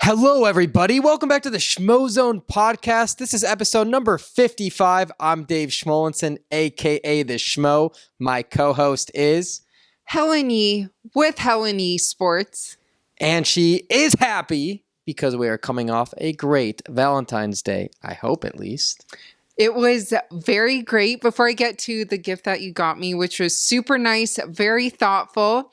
Hello, everybody. Welcome back to the Schmozone podcast. This is episode number 55. I'm Dave Schmulenson, a.k.a. the Schmo. My co-host is Helen Yee with Helen Yee Sports. And she is happy because we are coming off a great Valentine's Day. I hope, at least. It was very great. Before I get to the gift that you got me, which was super nice, very thoughtful,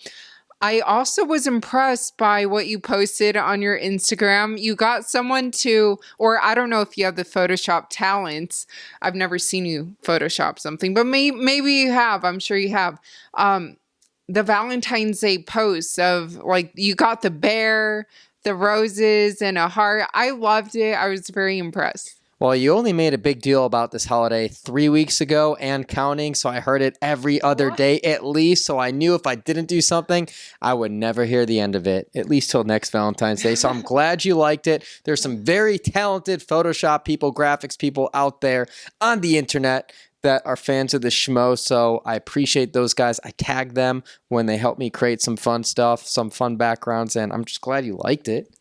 I also was impressed by what you posted on your Instagram. You got someone to, or I don't know if you have the Photoshop talents. I've never seen you Photoshop something, but maybe you have. I'm sure you have. The Valentine's Day post of like, you got the bear, the roses, and a heart. I loved it. I was very impressed. Well, you only made a big deal about this holiday 3 weeks ago and counting, so I heard it every other day at least, so I knew if I didn't do something, I would never hear the end of it, at least till next Valentine's Day. So I'm glad you liked it. There's some very talented Photoshop people, graphics people out there on the internet that are fans of the Schmo, so I appreciate those guys. I tag them when they help me create some fun stuff, some fun backgrounds, and I'm just glad you liked it.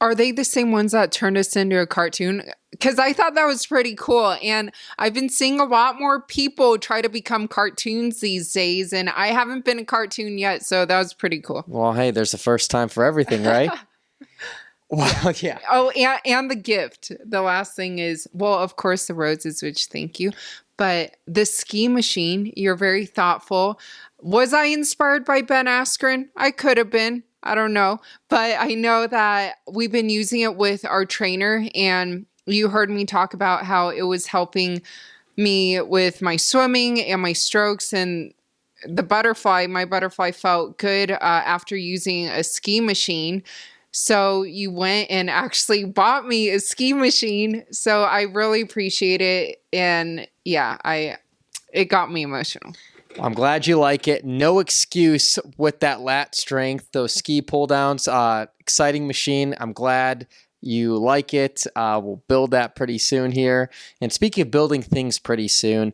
Are they the same ones that turned us into a cartoon? Because I thought that was pretty cool. And I've been seeing a lot more people try to become cartoons these days. And I haven't been a cartoon yet. So that was pretty cool. Well, hey, there's a first time for everything, right? Well, yeah. Oh, and the gift. The last thing is, well, of course, the roses, which thank you. But the ski machine, you're very thoughtful. Was I inspired by Ben Askren? I could have been. I don't know. But I know that we've been using it with our trainer, and you heard me talk about how it was helping me with my swimming and my strokes, and my butterfly felt good after using a ski machine. So you went and actually bought me a ski machine. So I really appreciate it. And yeah, it got me emotional. I'm glad you like it. No excuse with that lat strength, those ski pull downs. Exciting machine. I'm glad you like it. We'll build that pretty soon here. And speaking of building things pretty soon,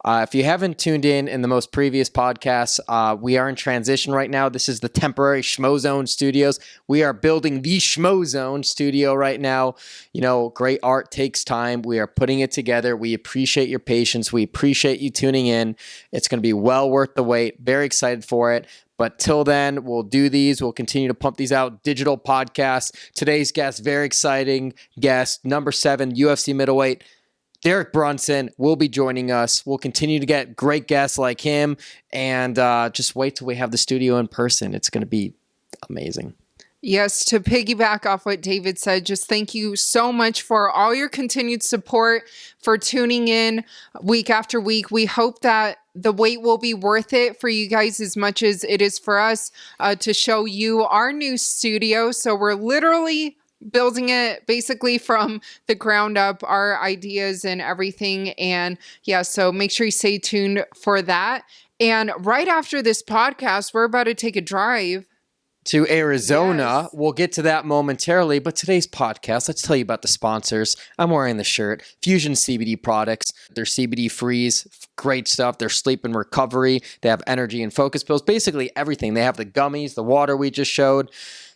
if you haven't tuned in the most previous podcasts, we are in transition right now. This is the temporary Schmozone studios. We are building the Schmozone studio right now. You know, great art takes time. We are putting it together. We appreciate your patience. We appreciate you tuning in. It's going to be well worth the wait. Very excited for it. But till then, we'll do these. We'll continue to pump these out. Digital podcasts. Today's guest, very exciting guest, number 7, UFC Middleweight Derek Brunson will be joining us. We'll continue to get great guests like him, and just wait till we have the studio in person. It's going to be amazing. Yes, to piggyback off what David said, just thank you so much for all your continued support, for tuning in week after week. We hope that the wait will be worth it for you guys as much as it is for us to show you our new studio. So we're literally building it basically from the ground up, our ideas and everything. And yeah, so make sure you stay tuned for that. And right after this podcast, we're about to take a drive to Arizona. Yes. We'll get to that momentarily, but today's podcast, let's tell you about the sponsors. I'm wearing the shirt, Fusion CBD products. They're CBD freeze, great stuff. They're sleep and recovery. They have energy and focus pills, basically everything. They have the gummies, the water we just showed.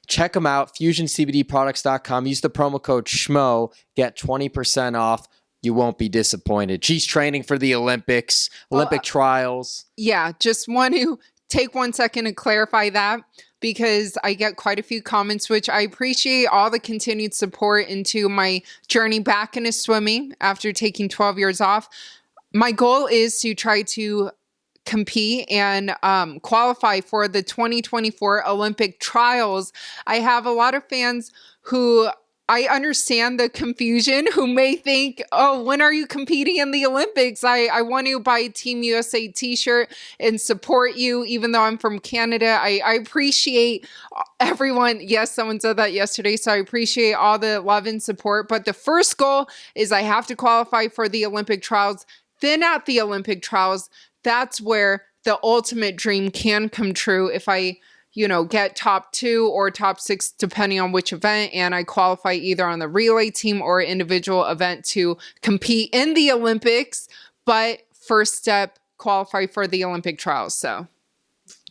Check them out, fusioncbdproducts.com. Use the promo code SCHMO, get 20% off. You won't be disappointed. She's training for the Olympics, Olympic trials. Yeah, just want to take 1 second to clarify that, because I get quite a few comments, which I appreciate all the continued support into my journey back into swimming after taking 12 years off. My goal is to try to compete and qualify for the 2024 Olympic trials. I have a lot of fans who I understand the confusion, who may think, oh, when are you competing in the Olympics? I want to buy a Team USA t-shirt and support you, even though I'm from Canada. I appreciate everyone. Yes, someone said that yesterday, so I appreciate all the love and support. But the first goal is I have to qualify for the Olympic trials. Then at the Olympic trials, that's where the ultimate dream can come true if I, get top 2 or top 6, depending on which event, and I qualify either on the relay team or individual event to compete in the Olympics. But first step, qualify for the Olympic trials. So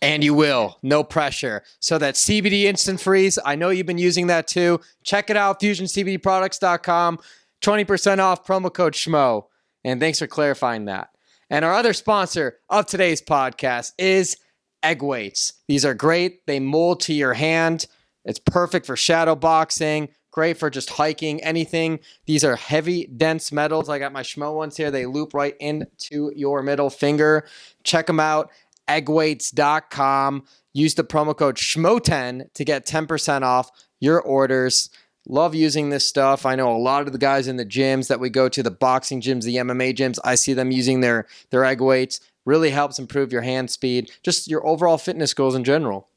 And you will. No pressure. So that CBD Instant Freeze, I know you've been using that too. Check it out, fusioncbdproducts.com. 20% off, promo code Schmo. And thanks for clarifying that. And our other sponsor of today's podcast is Egg Weights. These are great. They mold to your hand. It's perfect for shadow boxing. Great for just hiking, anything. These are heavy, dense metals. I got my Schmo ones here. They loop right into your middle finger. Check them out. Eggweights.com. Use the promo code SCHMO10 to get 10% off your orders. Love using this stuff. I know a lot of the guys in the gyms that we go to, the boxing gyms, the MMA gyms, I see them using their egg weights. Really helps improve your hand speed, just your overall fitness goals in general.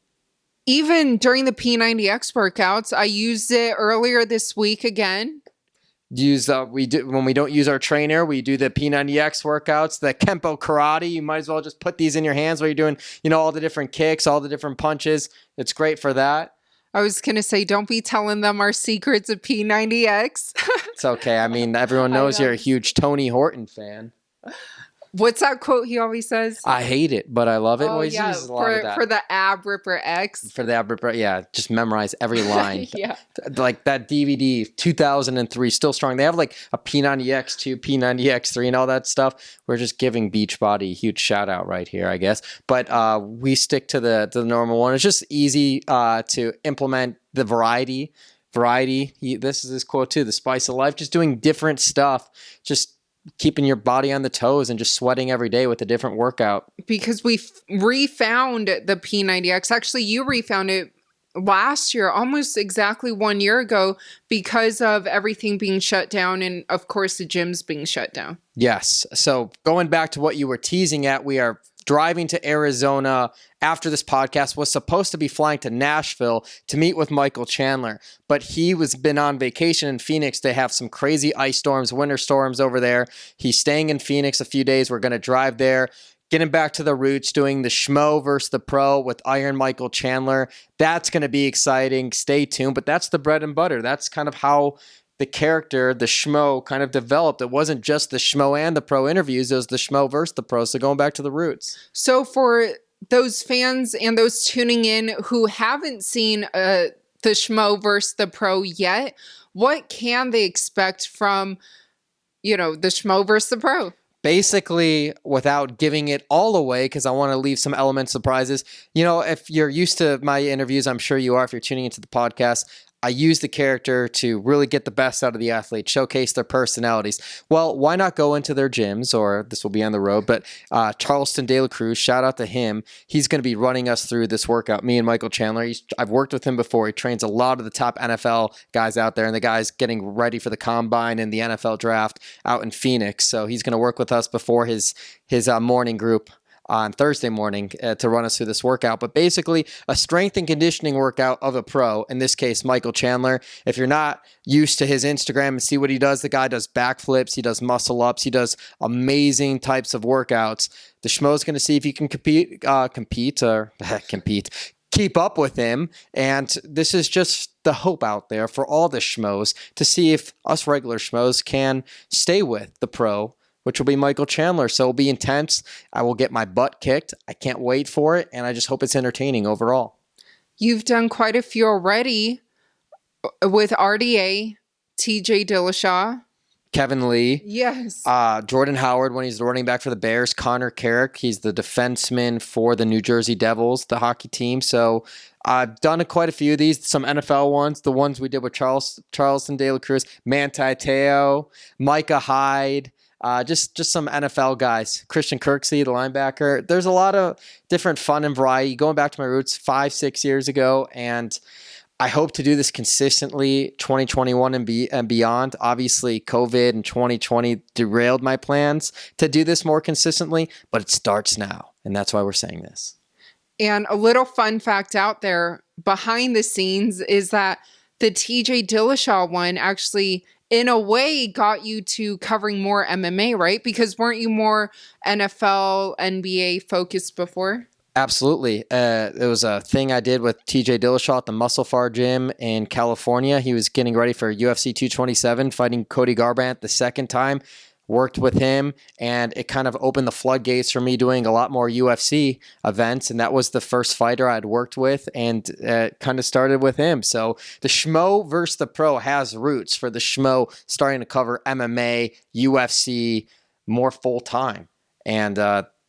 Even during the P90X workouts, I used it earlier this week again. We do when we don't use our trainer, we do the P90X workouts, the Kempo karate. You might as well just put these in your hands while you're doing, all the different kicks, all the different punches. It's great for that. I was going to say, don't be telling them our secrets of P90X. It's okay. I mean, everyone knows you're a huge Tony Horton fan. What's that quote he always says? I hate it, but I love it. Oh, He uses a lot of that. For the Ab Ripper X. For the Ab Ripper, yeah. Just memorize every line. Yeah. Like that DVD, 2003, still strong. They have like a P90X2, P90X3 and all that stuff. We're just giving Beachbody a huge shout out right here, I guess. But we stick to the normal one. It's just easy to implement the variety. This is his quote too, the spice of life. Just doing different stuff. Just keeping your body on the toes and just sweating every day with a different workout. Because we refound the P90X. Actually, you refound it last year, almost exactly 1 year ago, because of everything being shut down and, of course, the gyms being shut down. Yes. So going back to what you were teasing at, we are driving to Arizona after this podcast. Was supposed to be flying to Nashville to meet with Michael Chandler, but he was been on vacation in Phoenix. They have some crazy ice storms, winter storms over there. He's staying in Phoenix a few days. We're going to drive there, getting back to the roots, doing the Schmo versus the Pro with Iron Michael Chandler. That's going to be exciting. Stay tuned, but that's the bread and butter. That's kind of how the character, the Schmo, kind of developed. It wasn't just the Schmo and the Pro interviews. It was the Schmo versus the Pro. So going back to the roots. So for those fans and those tuning in who haven't seen the Schmo versus the Pro yet, what can they expect from, the Schmo versus the Pro? Basically, without giving it all away, because I want to leave some element surprises. If you're used to my interviews, I'm sure you are if you're tuning into the podcast, I use the character to really get the best out of the athlete, showcase their personalities. Well, why not go into their gyms, or this will be on the road, but Charleston De La Cruz, shout out to him. He's going to be running us through this workout, me and Michael Chandler. I've worked with him before. He trains a lot of the top NFL guys out there, and the guys getting ready for the combine and the NFL draft out in Phoenix. So he's going to work with us before his morning group on Thursday morning to run us through this workout. But basically, a strength and conditioning workout of a pro, in this case, Michael Chandler. If you're not used to his Instagram and see what he does, the guy does backflips, he does muscle ups, he does amazing types of workouts. The Schmo's going to see if he can keep up with him. And this is just the hope out there for all the Schmoes to see if us regular Schmoes can stay with the pro, which will be Michael Chandler. So it'll be intense. I will get my butt kicked. I can't wait for it, and I just hope it's entertaining overall. You've done quite a few already with RDA, TJ Dillashaw. Kevin Lee. Yes. Jordan Howard when he's the running back for the Bears. Connor Carrick, he's the defenseman for the New Jersey Devils, the hockey team. So I've done quite a few of these, some NFL ones, the ones we did with Charleston De La Cruz, Manti Te'o, Micah Hyde, just some NFL guys. Christian Kirksey, the linebacker. There's a lot of different fun and variety. Going back to my roots 5-6 years ago, and I hope to do this consistently 2021 and beyond. Obviously, COVID and 2020 derailed my plans to do this more consistently, but it starts now, and that's why we're saying this. And a little fun fact out there behind the scenes is that the TJ Dillashaw one actually, in a way, got you to covering more MMA, right? Because weren't you more NFL, NBA focused before? Absolutely. It was a thing I did with TJ Dillashaw at the Muscle Far Gym in California. He was getting ready for UFC 227, fighting Cody Garbrandt the second time. worked with him, and it kind of opened the floodgates for me doing a lot more UFC events. And that was the first fighter I'd worked with, and kind of started with him. So the Schmo versus the Pro has roots for the Schmo starting to cover MMA, UFC more full time. And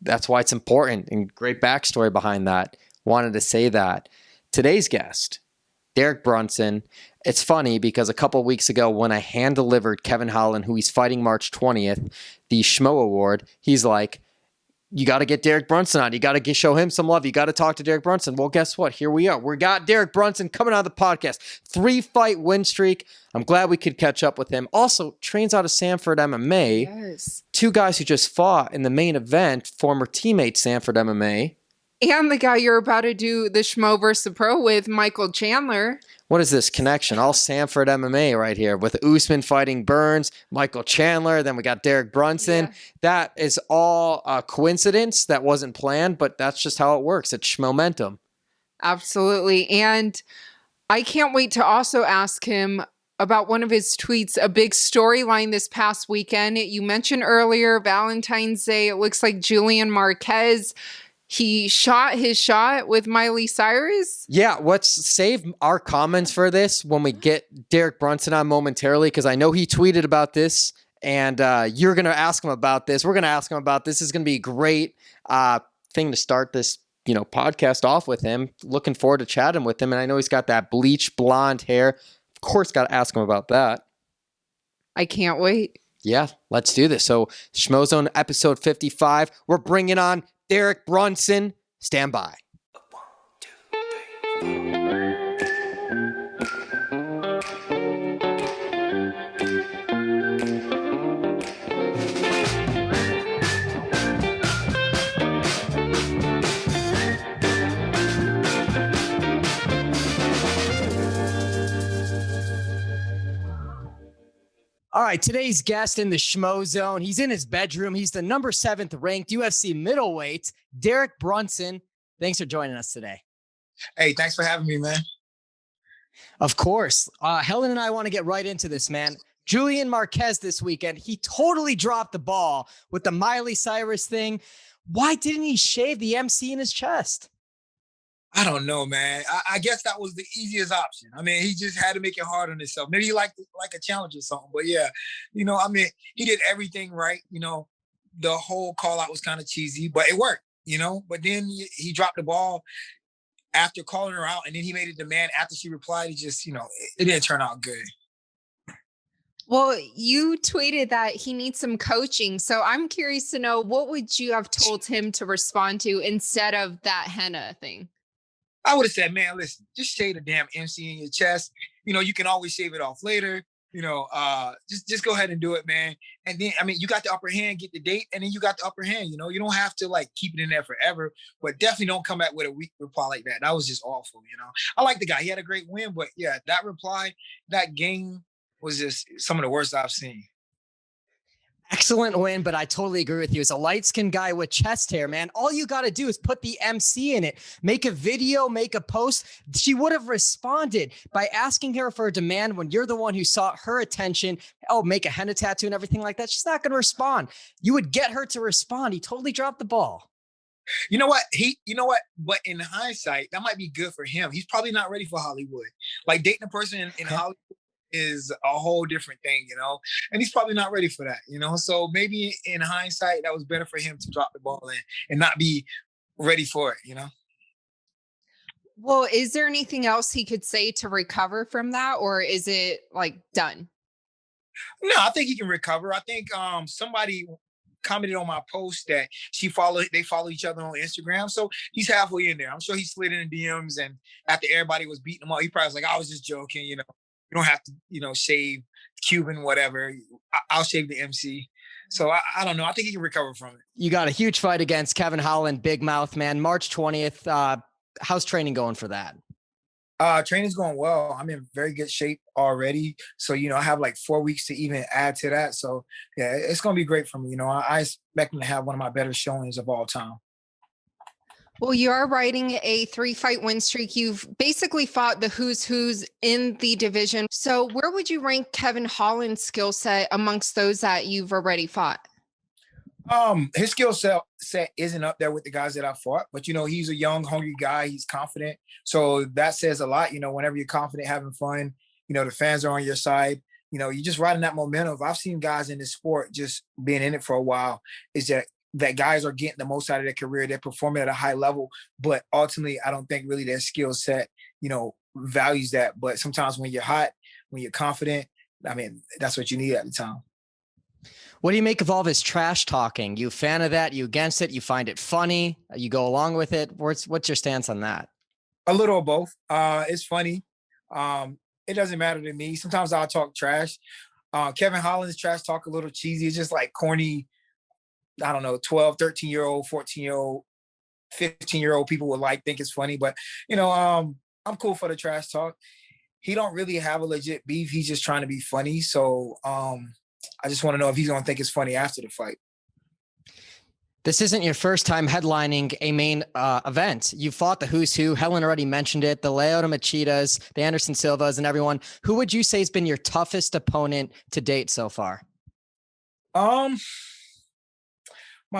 that's why it's important, and great backstory behind that. Wanted to say that. Today's guest, Derek Brunson. It's funny because a couple of weeks ago when I hand-delivered Kevin Holland, who he's fighting March 20th, the Schmo Award, he's like, you got to get Derek Brunson on. You got to show him some love. You got to talk to Derek Brunson. Well, guess what? Here we are. We got Derek Brunson coming on the podcast. 3-fight win streak. I'm glad we could catch up with him. Also, trains out of Sanford MMA. Yes. 2 guys who just fought in the main event, former teammates Sanford MMA. And the guy you're about to do the Schmo versus the Pro with, Michael Chandler. What is this connection? All Sanford MMA right here with Usman fighting Burns, Michael Chandler. Then we got Derek Brunson. Yeah. That is all a coincidence. That wasn't planned, but that's just how it works. It's Schmomentum. Absolutely. And I can't wait to also ask him about one of his tweets, a big storyline this past weekend. You mentioned earlier, Valentine's Day, it looks like Julian Marquez, he shot his shot with Miley Cyrus. Yeah, let's save our comments for this when we get Derek Brunson on momentarily, because I know he tweeted about this, and you're going to ask him about this. We're going to ask him about this. This is going to be a great thing to start this podcast off with him. Looking forward to chatting with him, and I know he's got that bleach blonde hair. Of course, got to ask him about that. I can't wait. Yeah, let's do this. So, Schmozone episode 55. We're bringing on Derek Brunson. Stand by. 1, 2, 3. All right, today's guest in the Schmozone, he's in his bedroom. He's the number 7th ranked UFC middleweight, Derek Brunson. Thanks for joining us today. Hey, thanks for having me, man. Of course. Helen and I want to get right into this, man. Julian Marquez this weekend, he totally dropped the ball with the Miley Cyrus thing. Why didn't he shave the MC in his chest? I don't know, man. I guess that was the easiest option. I mean, he just had to make it hard on himself. Maybe he liked a challenge or something. But yeah, he did everything right. The whole call out was kind of cheesy, but it worked, But then he dropped the ball after calling her out, and then he made a demand after she replied. It just, it didn't turn out good. Well, you tweeted that he needs some coaching. So I'm curious to know, what would you have told him to respond to instead of that henna thing? I would have said, man, listen, just shave the damn MC in your chest. You can always shave it off later. Just go ahead and do it, man. And then, you got the upper hand, get the date, and then you got the upper hand. You don't have to keep it in there forever, but definitely don't come back with a weak reply like that. That was just awful. I like the guy. He had a great win, but yeah, that reply, that game was just some of the worst I've seen. Excellent win, but I totally agree with you. As a light-skinned guy with chest hair, man, all you got to do is put the MC in it. Make a video, make a post. She would have responded by asking her for a demand when you're the one who sought her attention. Oh, make a henna tattoo and everything like that. She's not going to respond. You would get her to respond. He totally dropped the ball. You know what? But in hindsight, that might be good for him. He's probably not ready for Hollywood. Dating a person in Hollywood is a whole different thing, and he's probably not ready for that, so maybe in hindsight that was better for him to drop the ball in and not be ready for it. Well, is there anything else he could say to recover from that, or is it done? No, I think he can recover. I think somebody commented on my post that they follow each other on Instagram, so he's halfway in there. I'm sure he slid in the DMs, and after everybody was beating him up, he probably was like, I was just joking, You don't have to, shave Cuban, whatever. I'll shave the MC. So I don't know. I think he can recover from it. You got a huge fight against Kevin Holland, Big Mouth, man. March 20th. How's training going for that? Training's going well. I'm in very good shape already. So, I have 4 weeks to even add to that. So, yeah, it's going to be great for me. I expect him to have one of my better showings of all time. Well, you are riding a 3-fight win streak. You've basically fought the who's in the division. So where would you rank Kevin Holland's skill set amongst those that you've already fought? His set isn't up there with the guys that I fought, but he's a young, hungry guy. He's confident, so that says a lot. Whenever you're confident, having fun, the fans are on your side. You're just riding that momentum. I've seen guys in this sport just being in it for a while. Is that guys are getting the most out of their career. They're performing at a high level, but ultimately, I don't think really their skill set, values that. But sometimes when you're hot, when you're confident, that's what you need at the time. What do you make of all this trash talking? You a fan of that? You against it? You find it funny? You go along with it? What's your stance on that? A little of both. It's funny. It doesn't matter to me. Sometimes I'll talk trash. Kevin Holland's trash talk a little cheesy. It's just like corny, I don't know, 12, 13-year-old, 14-year-old, 15-year-old people would think it's funny. But, I'm cool for the trash talk. He don't really have a legit beef. He's just trying to be funny. So, I just want to know if he's going to think it's funny after the fight. This isn't your first time headlining a main event. You fought the who's who. Helen already mentioned it. The Lyoto Machidas, the Anderson Silvas, and everyone. Who would you say has been your toughest opponent to date so far? My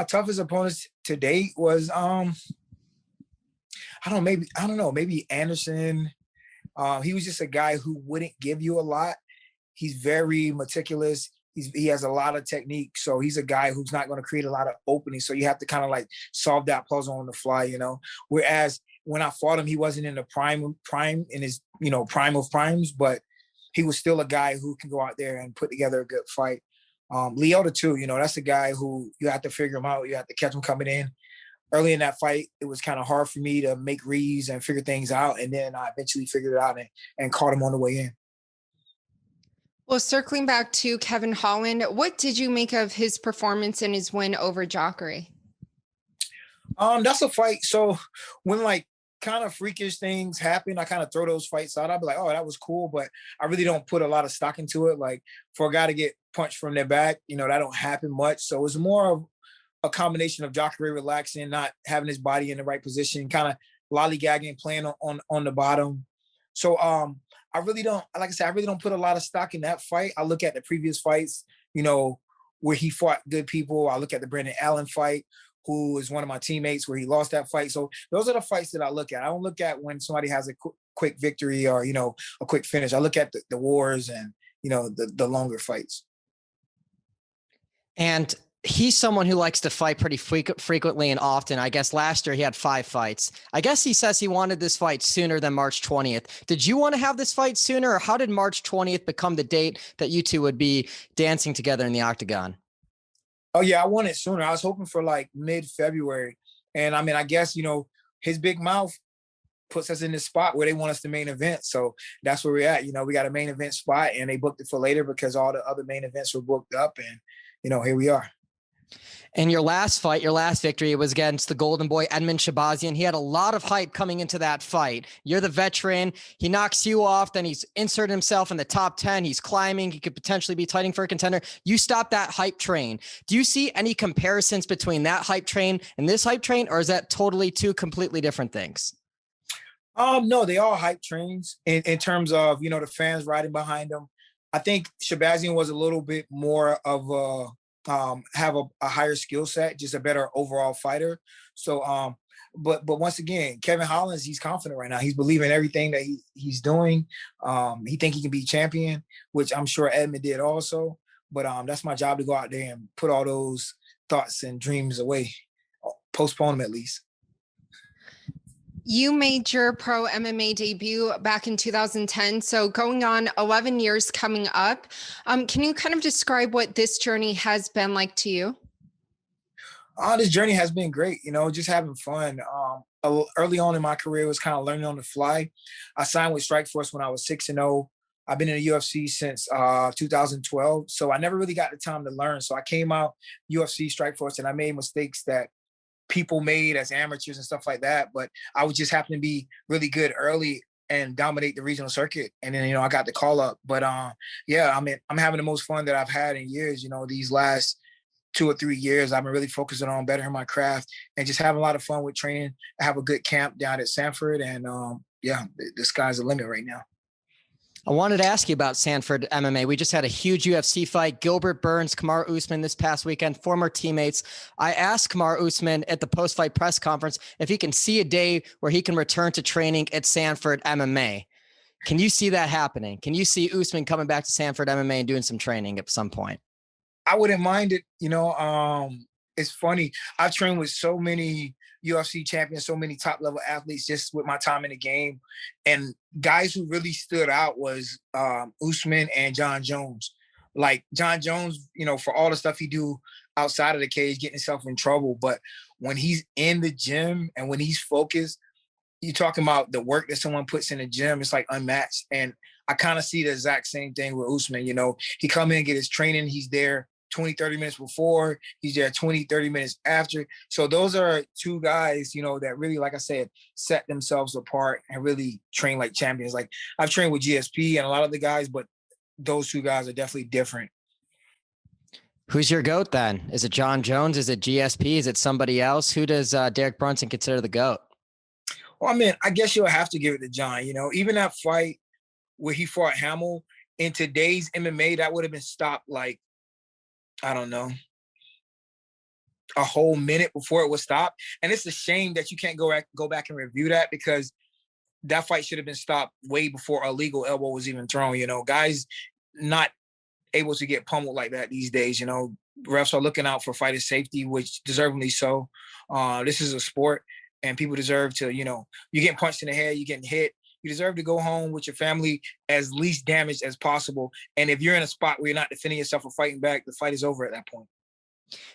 toughest opponents to date was maybe Anderson. He was just a guy who wouldn't give you a lot. He's very meticulous. He has a lot of technique. So he's a guy who's not going to create a lot of openings. So you have to kind of solve that puzzle on the fly, Whereas when I fought him, he wasn't in the prime in his, prime of primes, but he was still a guy who can go out there and put together a good fight. Lyoto too, that's a guy who you have to figure him out. You have to catch him coming in. Early in that fight, it was kind of hard for me to make reads and figure things out. And then I eventually figured it out and caught him on the way in. Well, circling back to Kevin Holland, what did you make of his performance in his win over Jacare? That's a fight. So when kind of freakish things happen, I kind of throw those fights out. I'll be like, oh, that was cool, but I really don't put a lot of stock into it. Like for a guy to get punched from their back, that don't happen much. So it's more of a combination of Jacare relaxing, not having his body in the right position, kind of lollygagging, playing on the bottom. So I really don't, like I said, I really don't put a lot of stock in that fight. I look at the previous fights, where he fought good people. I look at the Brendan Allen fight, who is one of my teammates, where he lost that fight. So those are the fights that I look at. I don't look at when somebody has a quick victory or, a quick finish. I look at the wars and, the longer fights. And he's someone who likes to fight pretty frequently and often. I guess last year he had 5 fights. I guess he says he wanted this fight sooner than March 20th. Did you want to have this fight sooner, or how did March 20th become the date that you two would be dancing together in the octagon? Oh yeah, I want it sooner. I was hoping for mid-February. And I guess, his big mouth puts us in this spot where they want us to main event. So that's where we're at. We got a main event spot and they booked it for later because all the other main events were booked up, and, here we are. And your last fight, your last victory was against the Golden Boy, Edmund Shabazian. He had a lot of hype coming into that fight. You're the veteran. He knocks you off. Then he's inserted himself in the top 10. He's climbing. He could potentially be fighting for a contender. You stopped that hype train. Do you see any comparisons between that hype train and this hype train, or is that totally two completely different things? No, they all hype trains in terms of, the fans riding behind them. I think Shabazian was a little bit more of have a higher skill set, just a better overall fighter. So, but once again, Kevin Holland, he's confident right now. He's believing everything that he's doing. He think he can be champion, which I'm sure Edmund did also. But that's my job, to go out there and put all those thoughts and dreams away, postpone them at least. You made your pro MMA debut back in 2010, so going on 11 years coming up. Can you kind of describe what this journey has been like to you? This journey has been great, just having fun. Early on in my career, it was kind of learning on the fly. I signed with Strikeforce when I was 6-0. I've been in the UFC since 2012, so I never really got the time to learn. So I came out UFC Strikeforce and I made mistakes that people made as amateurs and stuff like that, but I would just happen to be really good early and dominate the regional circuit. And then, I got the call up. But I'm having the most fun that I've had in years, these last 2 or 3 years, I've been really focusing on bettering my craft and just having a lot of fun with training. I have a good camp down at Sanford, and the sky's the limit right now. I wanted to ask you about Sanford MMA. We just had a huge UFC fight. Gilbert Burns, Kamaru Usman this past weekend, former teammates. I asked Kamaru Usman at the post-fight press conference if he can see a day where he can return to training at Sanford MMA. Can you see that happening? Can you see Usman coming back to Sanford MMA and doing some training at some point? I wouldn't mind it. It's funny. I've trained with so many UFC champions, so many top level athletes just with my time in the game. And guys who really stood out was Usman and John Jones. Like John Jones, for all the stuff he do outside of the cage, getting himself in trouble. But when he's in the gym and when he's focused, you're talking about the work that someone puts in the gym, it's like unmatched. And I kind of see the exact same thing with Usman. He come in and get his training. He's there 20, 30 minutes before. He's there 20, 30 minutes after. So those are two guys, that really, like I said, set themselves apart and really train like champions. Like I've trained with GSP and a lot of the guys, but those two guys are definitely different. Who's your GOAT then? Is it John Jones? Is it GSP? Is it somebody else? Who does Derek Brunson consider the GOAT? Well, I guess you'll have to give it to John. Even that fight where he fought Hamill, in today's MMA, that would have been stopped like, I don't know, a whole minute before it was stopped. And it's a shame that you can't go back and review that, because that fight should have been stopped way before a legal elbow was even thrown. Guys not able to get pummeled like that these days. Refs are looking out for fighter safety, which deservedly so. This is a sport. And people deserve to, you're getting punched in the head, you're getting hit. You deserve to go home with your family as least damaged as possible. And if you're in a spot where you're not defending yourself or fighting back, the fight is over at that point.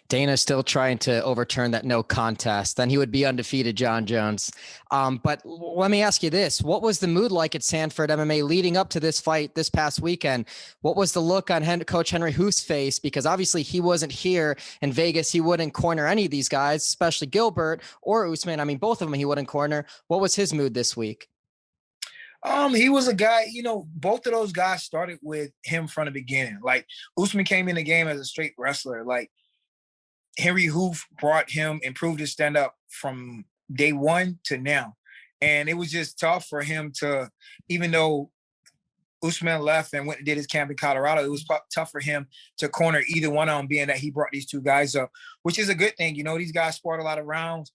Dana's still trying to overturn that no contest. Then he would be undefeated, John Jones. But let me ask you this. What was the mood like at Sanford MMA leading up to this fight this past weekend? What was the look on Coach Henri Hooft's face? Because obviously he wasn't here in Vegas. He wouldn't corner any of these guys, especially Gilbert or Usman. Both of them he wouldn't corner. What was his mood this week? He was a guy, both of those guys started with him from the beginning. Like Usman came in the game as a straight wrestler. Like Henri Hooft brought him, improved his stand-up from day one to now. And it was just tough for him to, even though Usman left and went and did his camp in Colorado, it was tough for him to corner either one of them, being that he brought these two guys up, which is a good thing. These guys sparred a lot of rounds.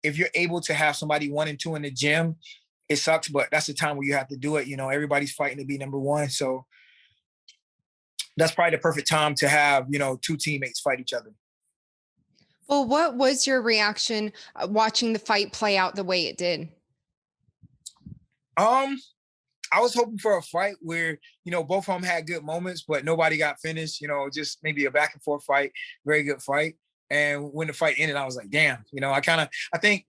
If you're able to have somebody 1 and 2 in the gym, it sucks, but that's the time where you have to do it. Everybody's fighting to be number one. So that's probably the perfect time to have, two teammates fight each other. Well, what was your reaction watching the fight play out the way it did? I was hoping for a fight where, both of them had good moments, but nobody got finished, just maybe a back and forth fight, very good fight. And when the fight ended, I was like, damn, I think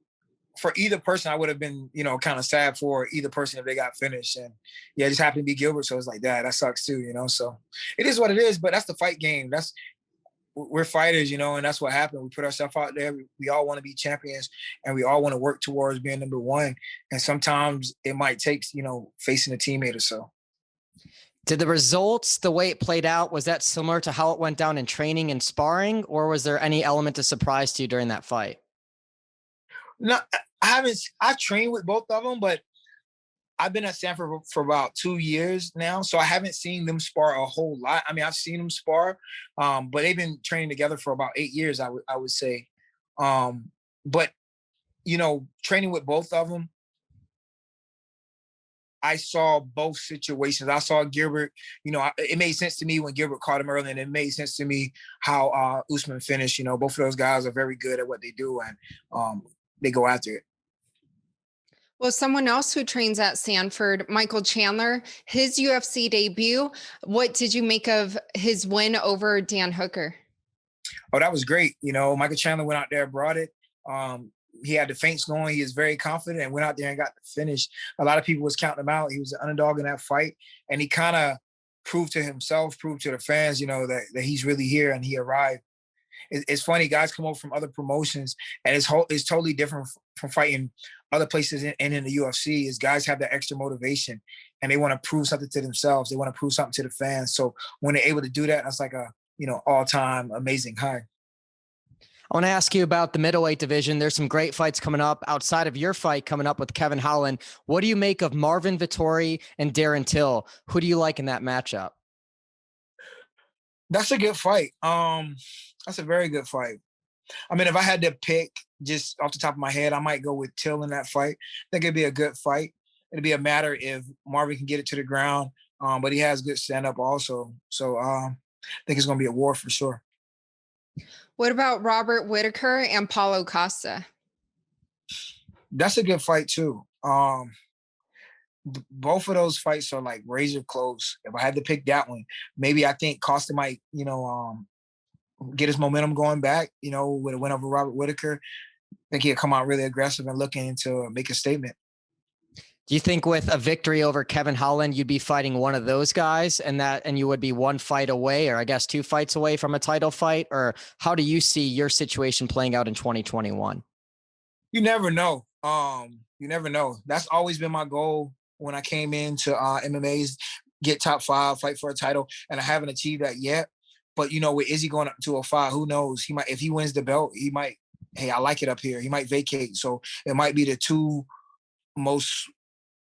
for either person, I would have been, kind of sad for either person if they got finished. And yeah, it just happened to be Gilbert. So it's like that sucks too, so it is what it is, but that's the fight game. We're fighters, and that's what happened. We put ourselves out there. We all want to be champions, and we all want to work towards being number one. And sometimes it might take, facing a teammate or so. Did the results, the way it played out, was that similar to how it went down in training and sparring, or was there any element of surprise to you during that fight? No, I've trained with both of them, but I've been at Sanford for about 2 years now, so I haven't seen them spar a whole lot. I've seen them spar, but they've been training together for about 8 years, I would say. But, training with both of them, I saw both situations. I saw Gilbert, it made sense to me when Gilbert caught him early, and it made sense to me how Usman finished. Both of those guys are very good at what they do, and they go after it. Well, someone else who trains at Sanford, Michael Chandler, his UFC debut, what did you make of his win over Dan Hooker? Oh, that was great. Michael Chandler went out there, brought it. He had the feints going. He is very confident and went out there and got the finish. A lot of people was counting him out. He was an underdog in that fight. And he kind of proved to himself, proved to the fans, that he's really here and he arrived. It's funny, guys come over from other promotions, and it's totally different from fighting other places and in the UFC. Is guys have that extra motivation, and they want to prove something to themselves. They want to prove something to the fans. So when they're able to do that, that's like a all-time amazing high. I want to ask you about the middleweight division. There's some great fights coming up outside of your fight coming up with Kevin Holland. What do you make of Marvin Vettori and Darren Till? Who do you like in that matchup? That's a good fight. That's a very good fight. I mean, if I had to pick just off the top of my head, I might go with Till in that fight. I think it'd be a good fight. It'd be a matter if Marvin can get it to the ground, but he has good stand-up also. So I think it's going to be a war for sure. What about Robert Whittaker and Paulo Costa? That's a good fight too. Both of those fights are like razor close. If I had to pick that one, maybe I think Costa might, get his momentum going back, with a win over Robert Whittaker. I think he'll come out really aggressive and looking to make a statement. Do you think with a victory over Kevin Holland, you'd be fighting one of those guys and you would be one fight away, or I guess 2 fights away from a title fight? Or how do you see your situation playing out in 2021? You never know. You never know. That's always been my goal when I came into MMA's, get top 5, fight for a title, and I haven't achieved that yet. But, with Izzy going up to 205, who knows? He might, if he wins the belt, he might, hey, I like it up here. He might vacate. So it might be the 2 most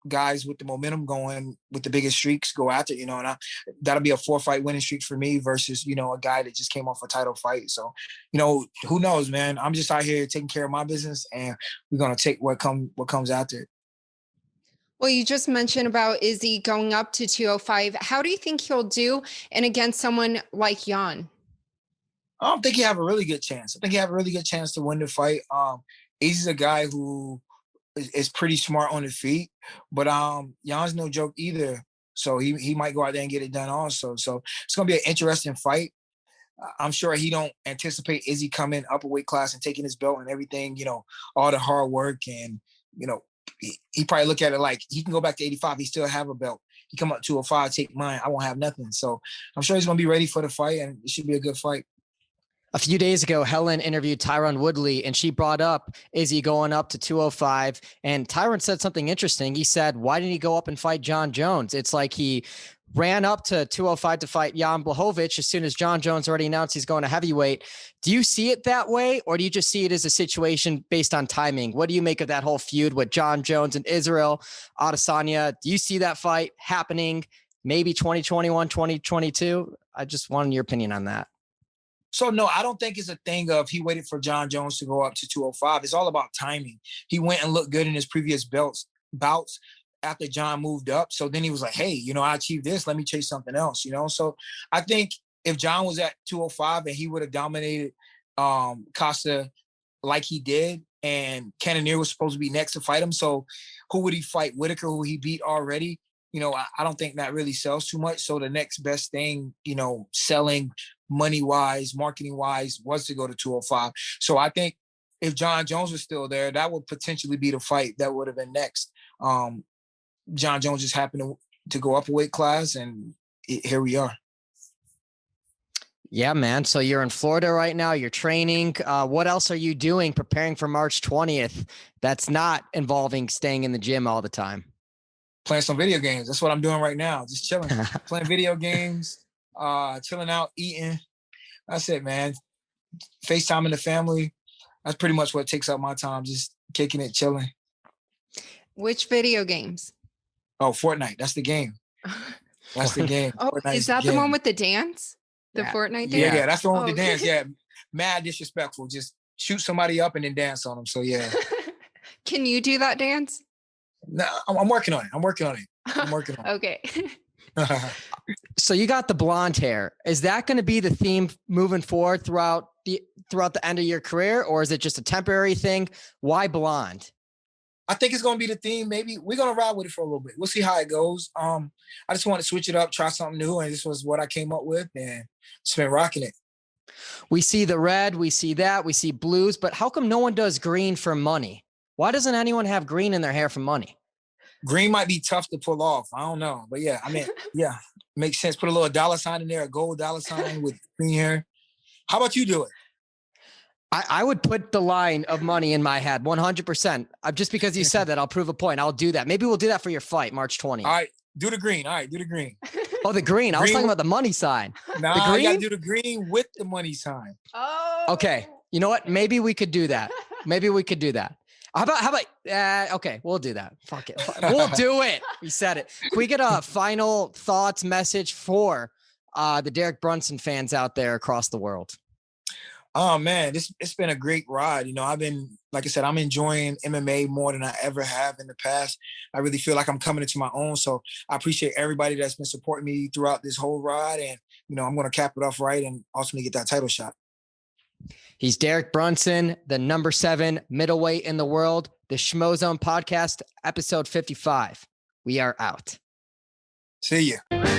guys with the momentum going, with the biggest streaks go after, and that'll be a 4-fight winning streak for me versus, a guy that just came off a title fight. So, who knows, man? I'm just out here taking care of my business, and we're going to take what comes after it. Well, you just mentioned about Izzy going up to 205. How do you think he'll do and against someone like Jan? I don't think he have a really good chance. I think he have a really good chance to win the fight. Izzy's a guy who is pretty smart on the feet, but Jan's no joke either. So he might go out there and get it done also. So it's going to be an interesting fight. I'm sure he don't anticipate Izzy coming up a weight class and taking his belt and everything, all the hard work. And, he probably look at it like he can go back to 85. He still have a belt. He come up to 205, take mine. I won't have nothing. So I'm sure he's going to be ready for the fight, and it should be a good fight. A few days ago, Helen interviewed Tyron Woodley, and she brought up Izzy going up to 205. And Tyron said something interesting. He said, why didn't he go up and fight John Jones? It's like he ran up to 205 to fight Jan Blachowicz as soon as John Jones already announced he's going to heavyweight. Do you see it that way, or do you just see it as a situation based on timing? What do you make of that whole feud with John Jones and Israel Adesanya? Do you see that fight happening maybe 2021, 2022? I just wanted your opinion on that. So, no, I don't think it's a thing of he waited for John Jones to go up to 205. It's all about timing. He went and looked good in his previous bouts after John moved up. So then he was like, hey, I achieved this. Let me chase something else, So I think if John was at 205 and he would have dominated Costa like he did, and Cannonier was supposed to be next to fight him. So who would he fight? Whittaker, who he beat already? I don't think that really sells too much. So the next best thing, selling money-wise, marketing-wise, was to go to 205. So I think if John Jones was still there, that would potentially be the fight that would have been next. John Jones just happened to go up a weight class, and here we are. Yeah, man. So you're in Florida right now. You're training. What else are you doing preparing for March 20th that's not involving staying in the gym all the time? Playing some video games. That's what I'm doing right now. Just chilling, playing video games, chilling out, eating. That's it, man. FaceTiming the family. That's pretty much what takes up my time. Just kicking it, chilling. Which video games? Oh, Fortnite. That's the game. That's the game. Oh, Fortnite's is that the one with the dance? The Fortnite dance? Yeah, that's the one with the dance. Yeah. Mad disrespectful. Just shoot somebody up and then dance on them. So, yeah. Can you do that dance? No, I'm working on it. I'm working on it. Okay. So you got the blonde hair. Is that going to be the theme moving forward throughout the end of your career, or is it just a temporary thing? Why blonde? I think it's going to be the theme. Maybe we're going to ride with it for a little bit. We'll see how it goes. I just want to switch it up, try something new. And this was what I came up with, and just been rocking it. We see the red, we see that, we see blues, but how come no one does green for money? Why doesn't anyone have green in their hair for money? Green might be tough to pull off. I don't know. But yeah, yeah, makes sense. Put a little dollar sign in there, a gold dollar sign with green hair. How about you do it? I would put the line of money in my head, 100%. Just because you said that, I'll prove a point. I'll do that. Maybe we'll do that for your fight, March 20th. All right. Do the green. All right, do the green. Oh, the green. I was talking about the money sign. Nah, The you gotta green? do the green with the money sign. Oh. Okay. You know what? Maybe we could do that. How about, okay, we'll do that. Fuck it. We'll do it. We said it. Can we get a final thoughts message for the Derek Brunson fans out there across the world? Oh man, it's been a great ride. You know, like I said, I'm enjoying MMA more than I ever have in the past. I really feel like I'm coming into my own. So I appreciate everybody that's been supporting me throughout this whole ride. And, you know, I'm going to cap it off right and ultimately get that title shot. He's Derek Brunson, the number 7 middleweight in the world, the Schmozone podcast, episode 55. We are out. See ya.